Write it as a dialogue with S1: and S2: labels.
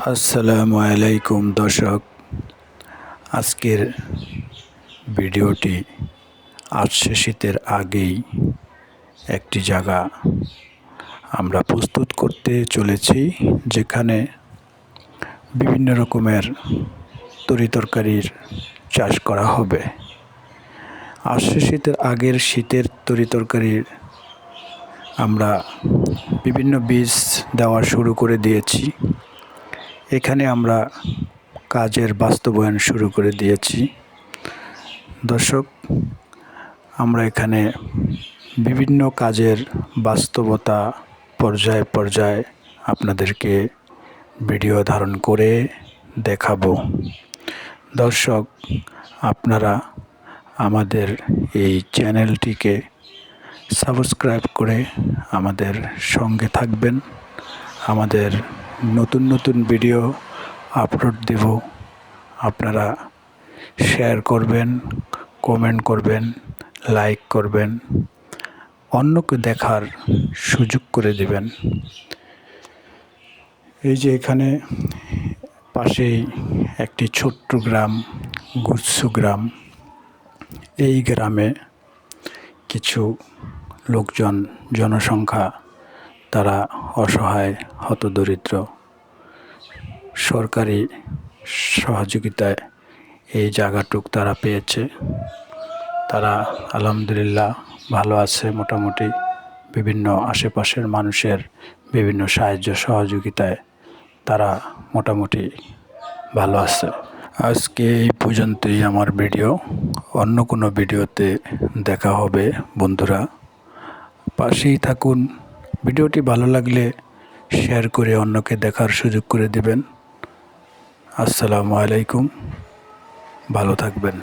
S1: আসসালামু আলাইকুম দর্শক, আজকের ভিডিওটি আসছে শীতের আগেই একটি জায়গা আমরা প্রস্তুত করতে চলেছি, যেখানে বিভিন্ন রকমের তরিতরকারির চাষ করা হবে। আসছে শীতের আগের শীতের তরিতরকারির আমরা বিভিন্ন বীজ দেওয়া শুরু করে দিয়েছি। এখানে আমরা কাজের বাস্তবায়ন শুরু করে দিয়েছি। দর্শক, আমরা এখানে বিভিন্ন কাজের বাস্তবতা পর্যায়ে পর্যায়ে আপনাদেরকে ভিডিও ধারণ করে দেখাবো। দর্শক, আপনারা আমাদের এই চ্যানেলটিকে সাবস্ক্রাইব করে আমাদের সঙ্গে থাকবেন। আমাদের নতুন নতুন ভিডিও আপলোড দেব, আপনারা শেয়ার করবেন, কমেন্ট করবেন, লাইক করবেন, অন্যকে দেখার সুযোগ করে দেবেন। এই যে এখানে পাশেই একটি ছোট্ট গ্রাম, গুচ্ছ গ্রাম। এই গ্রামে কিছু লোকজন, জনসংখ্যা, তারা অসহায়, হতদরিদ্র। সরকারি সহযোগিতায় এই জায়গাটুক তারা পেয়েছে। তারা আলহামদুলিল্লাহ ভালো আছে মোটামুটি। বিভিন্ন আশেপাশের মানুষের বিভিন্ন সাহায্য সহযোগিতায় তারা মোটামুটি ভালো আছে। আজকে এই পর্যন্তই আমার ভিডিও। অন্য কোনো ভিডিওতে দেখা হবে বন্ধুরা, পাশেই থাকুন। ভিডিওটি ভালো লাগলে শেয়ার করে অন্যকে দেখার সুযোগ করে দেবেন। আসসালামু আলাইকুম, ভালো থাকবেন।